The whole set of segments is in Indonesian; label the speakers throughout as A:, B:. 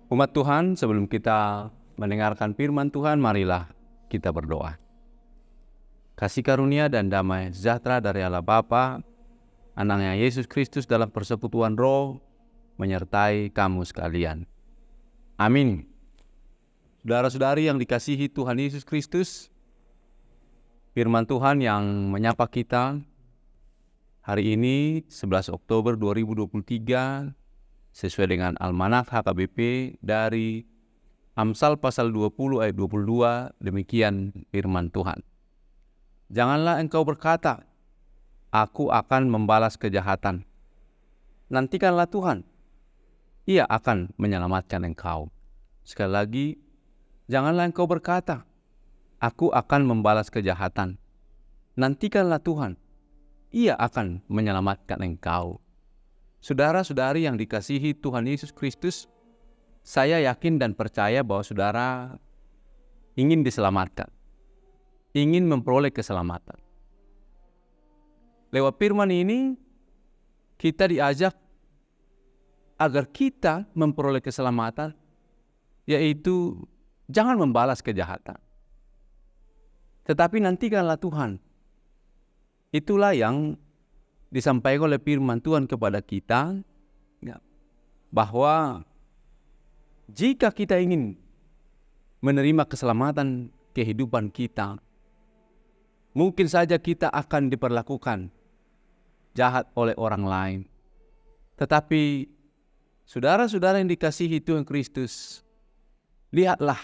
A: Umat Tuhan, sebelum kita mendengarkan firman Tuhan, marilah kita berdoa. Kasih karunia dan damai sejahtera dari Allah Bapa, Anaknya Yesus Kristus dalam persekutuan Roh, menyertai kamu sekalian. Amin. Saudara-saudari yang dikasihi Tuhan Yesus Kristus, firman Tuhan yang menyapa kita hari ini 11 Oktober 2023 sesuai dengan Almanak HKBP dari Amsal pasal 20 ayat 22, demikian firman Tuhan. Janganlah engkau berkata, aku akan membalas kejahatan. Nantikanlah Tuhan, Ia akan menyelamatkan engkau. Sekali lagi, janganlah engkau berkata, aku akan membalas kejahatan. Nantikanlah Tuhan, Ia akan menyelamatkan engkau. Saudara-saudari yang dikasihi Tuhan Yesus Kristus, saya yakin dan percaya bahwa saudara ingin diselamatkan, ingin memperoleh keselamatan. Lewat firman ini, kita diajak agar kita memperoleh keselamatan, yaitu jangan membalas kejahatan, tetapi nantikanlah Tuhan. Itulah yang disampaikan oleh firman Tuhan kepada kita, bahwa jika kita ingin menerima keselamatan kehidupan kita, mungkin saja kita akan diperlakukan jahat oleh orang lain. Tetapi saudara-saudara yang dikasihi Tuhan Kristus, lihatlah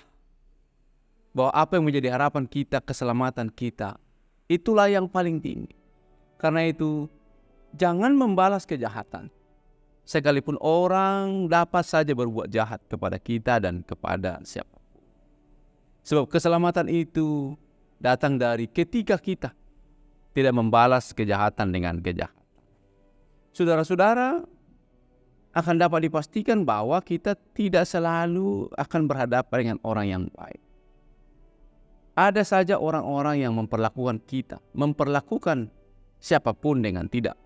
A: bahwa apa yang menjadi harapan kita, keselamatan kita, itulah yang paling tinggi. Karena itu, jangan membalas kejahatan. Sekalipun orang dapat saja berbuat jahat kepada kita dan kepada siapa. Sebab keselamatan itu datang dari ketika kita tidak membalas kejahatan dengan kejahatan. Saudara-saudara, akan dapat dipastikan bahwa kita tidak selalu akan berhadapan dengan orang yang baik. Ada saja orang-orang yang memperlakukan kita, memperlakukan siapapun dengan tidak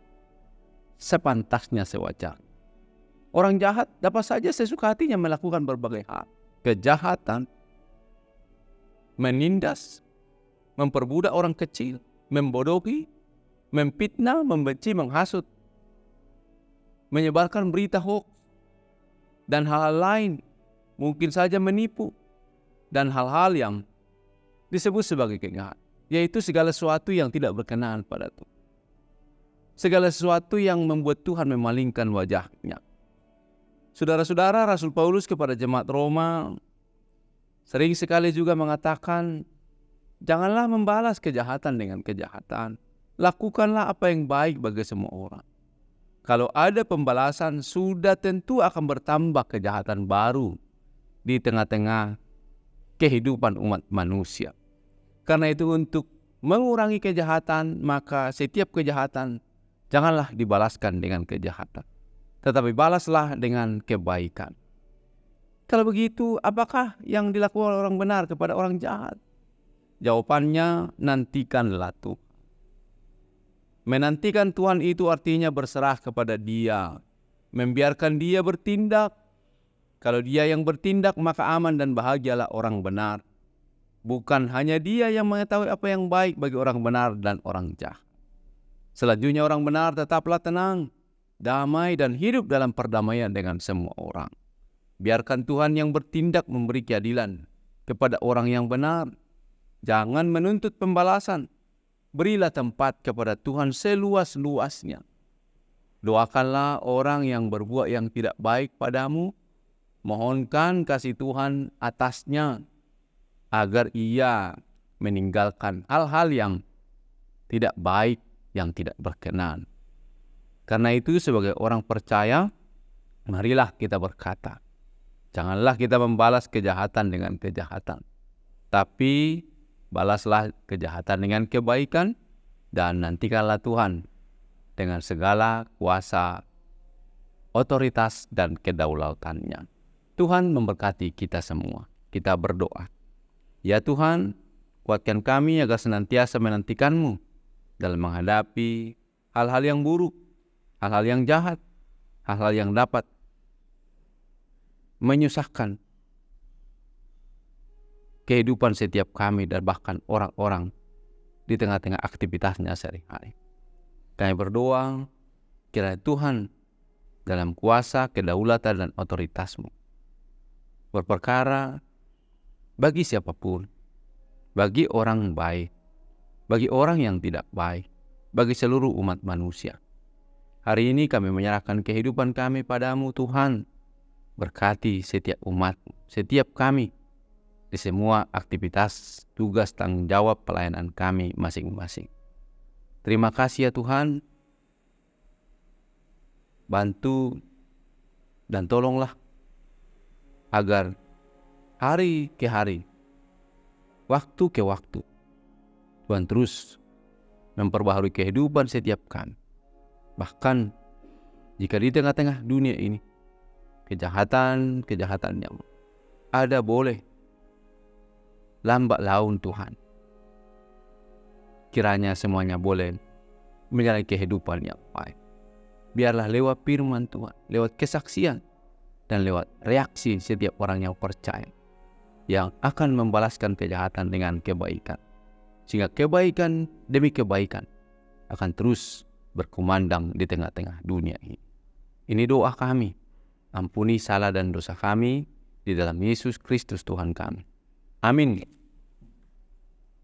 A: sepantasnya, sewajarnya. Orang jahat dapat saja sesuka hatinya melakukan berbagai hal. Kejahatan, menindas, memperbudak orang kecil, membodohi, memfitnah, membenci, menghasut, menyebarkan berita hoax, dan hal-hal lain, mungkin saja menipu, dan hal-hal yang disebut sebagai kejahatan, yaitu segala sesuatu yang tidak berkenaan pada Tuhan. Segala sesuatu yang membuat Tuhan memalingkan wajahnya. Saudara-saudara, Rasul Paulus kepada jemaat Roma sering sekali juga mengatakan, janganlah membalas kejahatan dengan kejahatan. Lakukanlah apa yang baik bagi semua orang. Kalau ada pembalasan, sudah tentu akan bertambah kejahatan baru di tengah-tengah kehidupan umat manusia. Karena itu, untuk mengurangi kejahatan, maka setiap kejahatan janganlah dibalaskan dengan kejahatan, tetapi balaslah dengan kebaikan. Kalau begitu, apakah yang dilakukan oleh orang benar kepada orang jahat? Jawabannya, nantikanlah Tuhan. Menantikan Tuhan itu artinya berserah kepada Dia, membiarkan Dia bertindak. Kalau Dia yang bertindak, maka aman dan bahagialah orang benar. Bukan hanya Dia yang mengetahui apa yang baik bagi orang benar dan orang jahat. Selanjutnya, orang benar tetaplah tenang, damai, dan hidup dalam perdamaian dengan semua orang. Biarkan Tuhan yang bertindak memberi keadilan kepada orang yang benar. Jangan menuntut pembalasan. Berilah tempat kepada Tuhan seluas-luasnya. Doakanlah orang yang berbuat yang tidak baik padamu. Mohonkan kasih Tuhan atasnya, agar ia meninggalkan hal-hal yang tidak baik, yang tidak berkenan. Karena itu, sebagai orang percaya, marilah kita berkata, janganlah kita membalas kejahatan dengan kejahatan, tapi balaslah kejahatan dengan kebaikan, dan nantikanlah Tuhan dengan segala kuasa, otoritas, dan kedaulatannya. Tuhan memberkati kita semua. Kita berdoa. Ya Tuhan, kuatkan kami agar senantiasa menantikan-Mu dalam menghadapi hal-hal yang buruk, hal-hal yang jahat, hal-hal yang dapat menyusahkan kehidupan setiap kami dan bahkan orang-orang di tengah-tengah aktivitasnya sehari-hari. Kami berdoa kiranya Tuhan dalam kuasa, kedaulatan, dan otoritas-Mu berperkara bagi siapapun, bagi orang baik, bagi orang yang tidak baik, bagi seluruh umat manusia. Hari ini kami menyerahkan kehidupan kami padamu Tuhan. Berkati setiap umat, setiap kami, di semua aktivitas, tugas, tanggung jawab pelayanan kami masing-masing. Terima kasih ya Tuhan. Bantu dan tolonglah agar hari ke hari, waktu ke waktu, Tuhan terus memperbaharui kehidupan setiap kami. Bahkan jika di tengah-tengah dunia ini kejahatan yang ada boleh lambat laun Tuhan, kiranya semuanya boleh menjalani kehidupan yang baik. Biarlah lewat firman Tuhan, lewat kesaksian, dan lewat reaksi setiap orang yang percaya, yang akan membalaskan kejahatan dengan kebaikan. Sehingga kebaikan demi kebaikan akan terus berkumandang di tengah-tengah dunia ini. Ini doa kami. Ampuni salah dan dosa kami di dalam Yesus Kristus Tuhan kami. Amin.